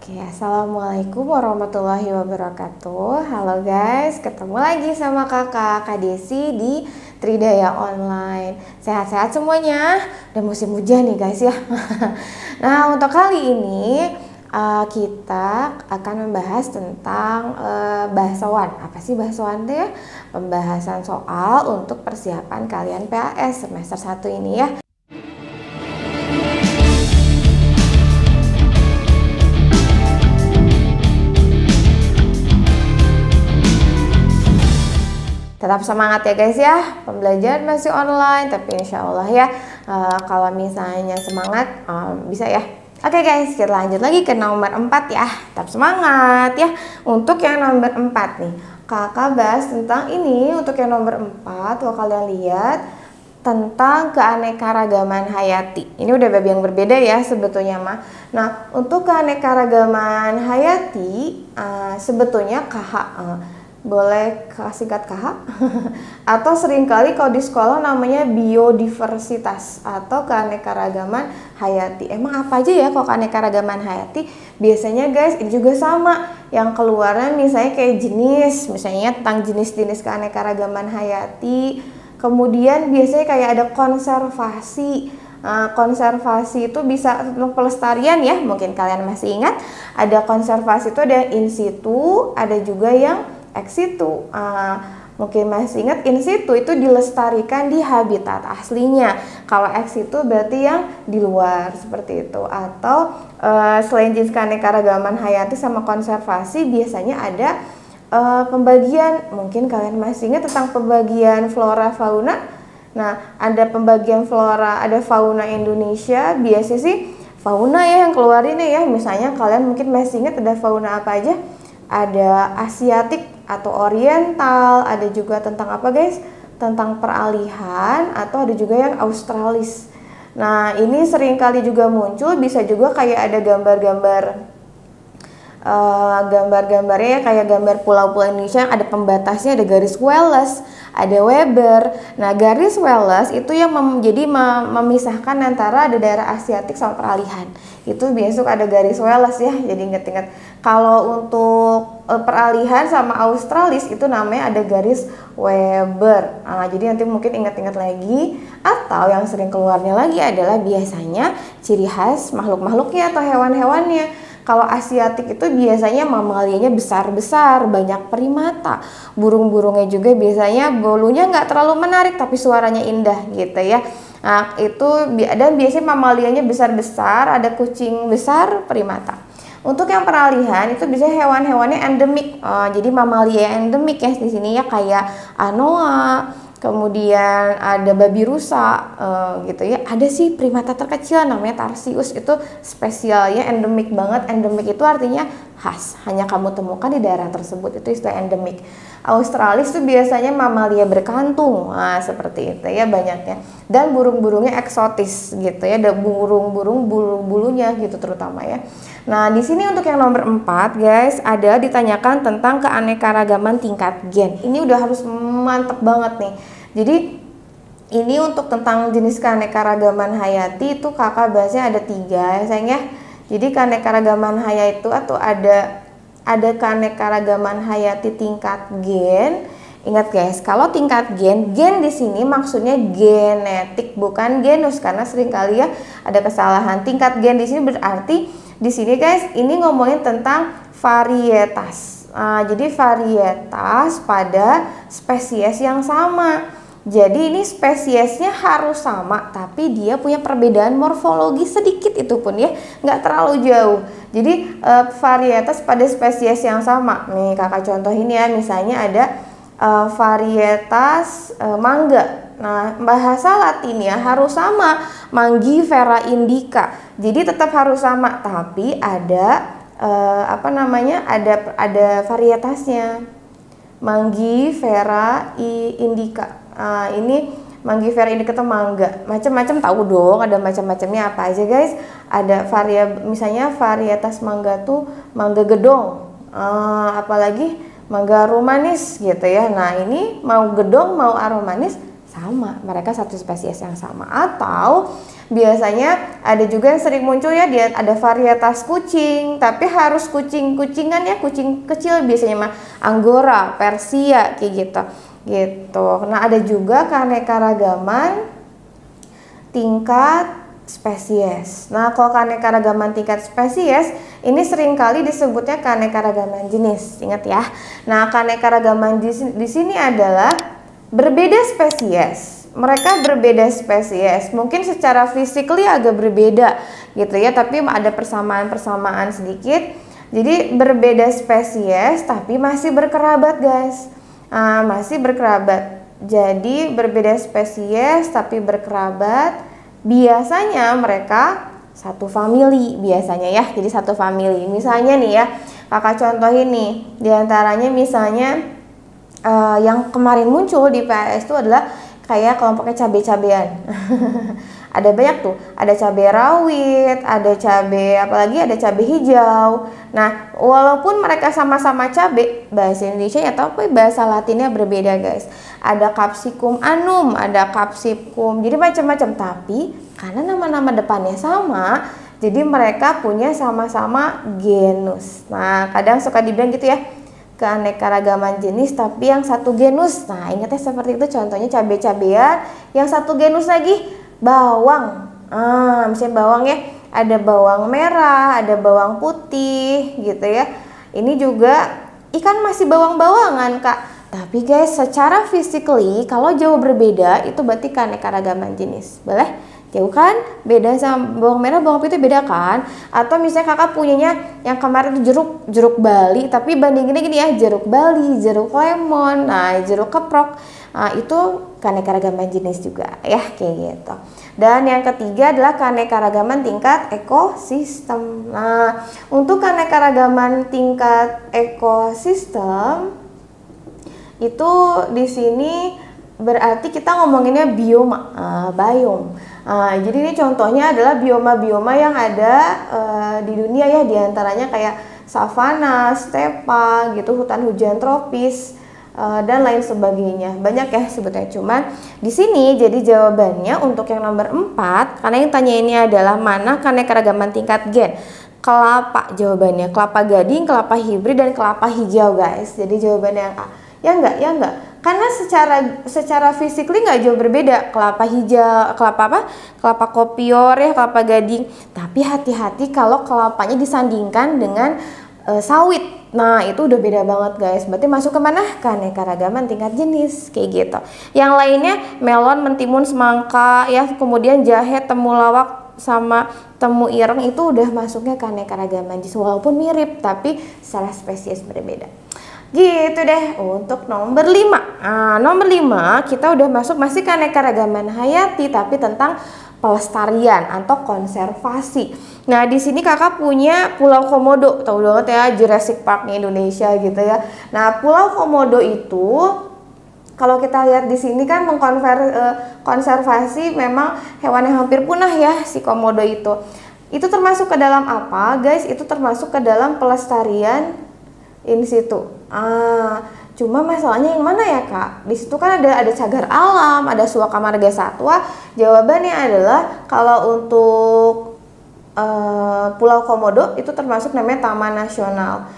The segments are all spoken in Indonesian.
Oke, assalamualaikum warahmatullahi wabarakatuh. Halo guys, ketemu lagi sama Kak Desi di Tridaya Online. Sehat-sehat semuanya. Udah musim hujan nih guys ya. Nah, untuk kali ini kita akan membahas tentang bahasawan. Apa sih bahasawan itu ya? Pembahasan soal untuk persiapan kalian PAS semester 1 ini ya. Tetap semangat ya guys ya, pembelajaran masih online tapi insya Allah ya kalau misalnya semangat bisa ya. Oke guys, kita lanjut lagi ke nomor 4 ya. Tetap semangat ya. Untuk yang nomor 4 nih, kakak bahas tentang ini. Untuk yang nomor 4, kalau kalian lihat tentang keanekaragaman hayati. Ini udah bab yang berbeda ya sebetulnya mah. Nah, untuk keanekaragaman hayati sebetulnya KH boleh singkat KH atau seringkali kalau di sekolah namanya biodiversitas atau keanekaragaman hayati. Emang apa aja ya kalau keanekaragaman hayati? Biasanya guys ini juga sama yang keluaran misalnya kayak jenis, misalnya tentang jenis-jenis keanekaragaman hayati. Kemudian biasanya kayak ada konservasi. Konservasi itu bisa untuk pelestarian ya, mungkin kalian masih ingat ada konservasi itu ada in situ, ada juga yang ex situ. Mungkin masih ingat in situ itu dilestarikan di habitat aslinya. Kalau ex situ berarti yang di luar seperti itu. Atau selain jenis keanekaragaman hayati sama konservasi biasanya ada pembagian. Mungkin kalian masih ingat tentang pembagian flora fauna. Nah, ada pembagian flora, ada fauna Indonesia. Biasanya sih fauna ya yang keluarin ya. Misalnya kalian mungkin masih ingat ada fauna apa aja? Ada Asiatik atau Oriental, ada juga tentang apa guys? Tentang peralihan, atau ada juga yang Australis. Nah, ini sering kali juga muncul, bisa juga kayak ada gambarnya kayak gambar pulau-pulau Indonesia yang ada pembatasnya, ada garis Wallace, ada Weber. Nah, garis Wallace itu yang memisahkan antara ada daerah Asiatik sama peralihan. Itu biasanya ada garis Wallace ya. Jadi ingat-ingat. Kalau untuk peralihan sama Australis itu namanya ada garis Weber. Nah, jadi nanti mungkin ingat-ingat lagi. Atau yang sering keluarnya lagi adalah biasanya ciri khas makhluk-makhluknya atau hewan-hewannya. Kalau Asiatik itu biasanya mamalianya besar-besar, banyak primata. Burung-burungnya juga biasanya bulunya nggak terlalu menarik tapi suaranya indah gitu ya. Nah, itu dan biasanya mamalianya besar-besar, ada kucing besar, primata. Untuk yang peralihan itu bisa hewan-hewannya endemik. Jadi mamalia endemik ya di sini ya kayak anoa, kemudian ada babi rusa gitu ya. Ada sih primata terkecil namanya Tarsius, itu spesial ya, endemik banget. Endemik itu artinya khas, hanya kamu temukan di daerah tersebut, itu istilah endemik. Australis itu biasanya mamalia berkantung, seperti itu ya banyaknya. Dan burung-burungnya eksotis gitu ya, ada burung-burung bulu-bulunya gitu terutama ya. Nah, di sini untuk yang nomor 4 guys, ada ditanyakan tentang keanekaragaman tingkat gen. Ini udah harus mantep banget nih. Jadi ini untuk tentang jenis keanekaragaman hayati itu kakak bahasnya ada 3 ya sayang ya. Jadi keanekaragaman hayati itu atau ada keanekaragaman hayati tingkat gen. Ingat guys, kalau tingkat gen di sini maksudnya genetik bukan genus, karena sering kali ya ada kesalahan. Tingkat gen di sini berarti di sini guys ini ngomongin tentang varietas. Jadi varietas pada spesies yang sama. Jadi ini spesiesnya harus sama, tapi dia punya perbedaan morfologi sedikit, itu pun ya, nggak terlalu jauh. Jadi varietas pada spesies yang sama. Nih kakak contohin ya, misalnya ada varietas mangga. Nah, bahasa Latinnya harus sama, Mangifera indica. Jadi tetap harus sama, tapi ada ada varietasnya. Mangifera indica. Ini Mangifera indica itu mangga. Macam-macam tahu dong, ada macam-macamnya apa aja guys? Ada misalnya varietas mangga tuh mangga gedong. Apalagi mangga aromanis gitu ya. Nah, ini mau gedong mau aromanis sama, mereka satu spesies yang sama. Atau Biasanya ada juga yang sering muncul ya, dia ada varietas kucing, tapi harus kucing-kucingan ya, kucing kecil biasanya mah Anggora, Persia kayak gitu. Nah, ada juga keanekaragaman tingkat spesies. Nah, kalau keanekaragaman tingkat spesies ini seringkali disebutnya keanekaragaman jenis. Ingat ya. Nah, keanekaragaman di sini adalah berbeda spesies. Mereka berbeda spesies. Mungkin secara physically agak berbeda gitu ya, tapi ada persamaan-persamaan sedikit. Jadi berbeda spesies tapi masih berkerabat, guys. Masih berkerabat. Jadi berbeda spesies tapi berkerabat. Biasanya mereka satu family biasanya ya. Jadi satu family. Misalnya nih ya, kakak contohin nih. Di antaranya misalnya yang kemarin muncul di PAS itu adalah kayak kelompoknya cabai-cabean. Ada banyak tuh, ada cabai rawit, ada cabai apalagi ada cabai hijau. Nah, walaupun mereka sama-sama cabai, bahasa Indonesia atau bahasa Latinnya berbeda, guys. Ada capsicum annum, ada capsicum, jadi macam-macam. Tapi karena nama-nama depannya sama, jadi mereka punya sama-sama genus. Nah, kadang suka dibilang gitu ya, keanekaragaman jenis tapi yang satu genus. Nah, ingatnya seperti itu, contohnya cabai-cabean, yang satu genus lagi bawang. Misalnya bawang ya, ada bawang merah, ada bawang putih gitu ya. Ini juga ikan masih bawang-bawangan, Kak. Tapi guys, secara physically kalau jauh berbeda itu berarti keanekaragaman jenis. Boleh? Jauh kan? Beda sama bawang merah, bawang putih beda kan? Atau misalnya kakak punyanya yang kemarin itu jeruk Bali, tapi bandinginnya gini ya, jeruk Bali, jeruk lemon, nah jeruk keprok. Nah, itu keanekaragaman jenis juga ya, kayak gitu. Dan yang ketiga adalah keanekaragaman tingkat ekosistem. Nah, untuk keanekaragaman tingkat ekosistem itu di sini berarti kita ngomonginnya bioma, biome. Jadi ini contohnya adalah bioma-bioma yang ada di dunia ya, diantaranya kayak savana, stepa gitu, hutan hujan tropis, dan lain sebagainya. Banyak ya sebetulnya, cuman di sini jadi jawabannya untuk yang nomor 4, karena yang tanya ini adalah mana keanekaragaman tingkat gen. Kelapa jawabannya, kelapa gading, kelapa hibrid, dan kelapa hijau, guys. Jadi jawabannya yang A. Ya enggak. Karena secara physically nggak jauh berbeda, kelapa hijau, kelapa kopior ya, kelapa gading. Tapi hati-hati kalau kelapanya disandingkan dengan sawit. Nah, itu udah beda banget, guys. Berarti masuk ke mana? Keanekaragaman tingkat jenis, kayak gitu. Yang lainnya melon, mentimun, semangka ya, kemudian jahe, temulawak sama temu ireng itu udah masuknya keanekaragaman jenis, walaupun mirip tapi secara spesies berbeda. Gitu deh untuk nomor 5. Nomor 5 kita udah masuk masih keanekaragaman hayati tapi tentang pelestarian atau konservasi. Nah, di sini kakak punya Pulau Komodo, tahu banget ya, Jurassic Park-nya Indonesia gitu ya. Nah, Pulau Komodo itu kalau kita lihat di sini kan konservasi memang hewan yang hampir punah ya, si komodo itu. Itu termasuk ke dalam apa, guys? Itu termasuk ke dalam pelestarian in situ. Cuma masalahnya yang mana ya, Kak? Di situ kan ada cagar alam, ada suaka marga satwa. Jawabannya adalah kalau untuk Pulau Komodo itu termasuk namanya Taman Nasional.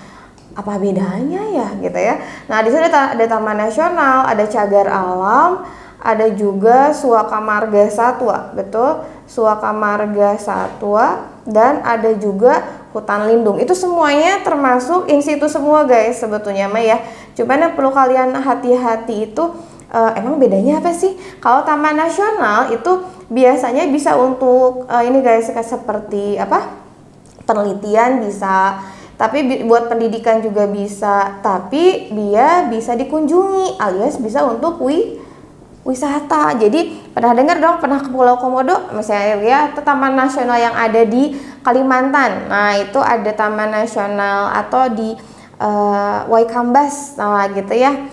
Apa bedanya ya gitu ya? Nah, di sini ada Taman Nasional, ada cagar alam, ada juga suaka marga satwa, betul? Suaka marga satwa, dan ada juga hutan lindung. Itu semuanya termasuk in situ semua, guys, sebetulnya mah ya. Cuman yang perlu kalian hati-hati itu emang bedanya apa sih? Kalau Taman Nasional itu biasanya bisa untuk ini guys, seperti apa? Penelitian bisa, tapi buat pendidikan juga bisa, tapi dia bisa dikunjungi alias bisa untuk wisata. Jadi pernah dengar dong, pernah ke Pulau Komodo misalnya ya, itu taman nasional yang ada di Kalimantan. Nah, itu ada taman nasional atau di Waikambas, nah gitu ya,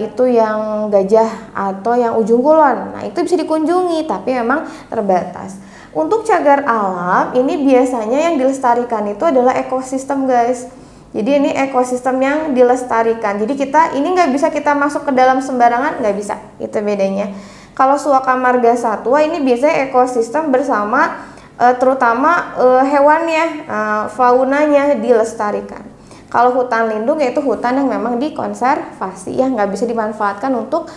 itu yang gajah atau yang ujung kulon. Nah, itu bisa dikunjungi tapi memang terbatas. Untuk cagar alam ini biasanya yang dilestarikan itu adalah ekosistem, guys. Jadi ini ekosistem yang dilestarikan. Jadi kita ini nggak bisa kita masuk ke dalam sembarangan, nggak bisa. Itu bedanya. Kalau Suaka Marga Satwa ini biasanya ekosistem bersama terutama hewannya, faunanya dilestarikan. Kalau hutan lindung yaitu hutan yang memang dikonservasi, ya nggak bisa dimanfaatkan untuk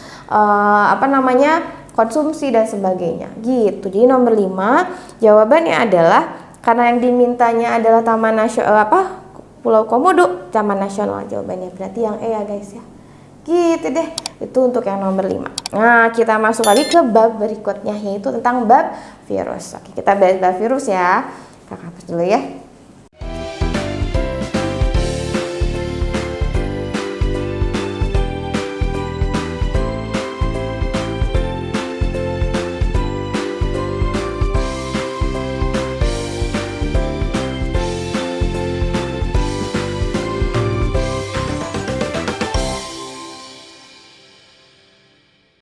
konsumsi dan sebagainya gitu. Jadi nomor 5 jawabannya adalah, karena yang dimintanya adalah Taman Nasional Pulau Komodo, Taman Nasional jawabannya, berarti yang E ya guys ya. Gitu deh, itu untuk yang nomor 5. Nah, kita masuk lagi ke bab berikutnya, yaitu tentang bab virus. Oke, kita bahas bab virus ya. Kakak hapus dulu ya.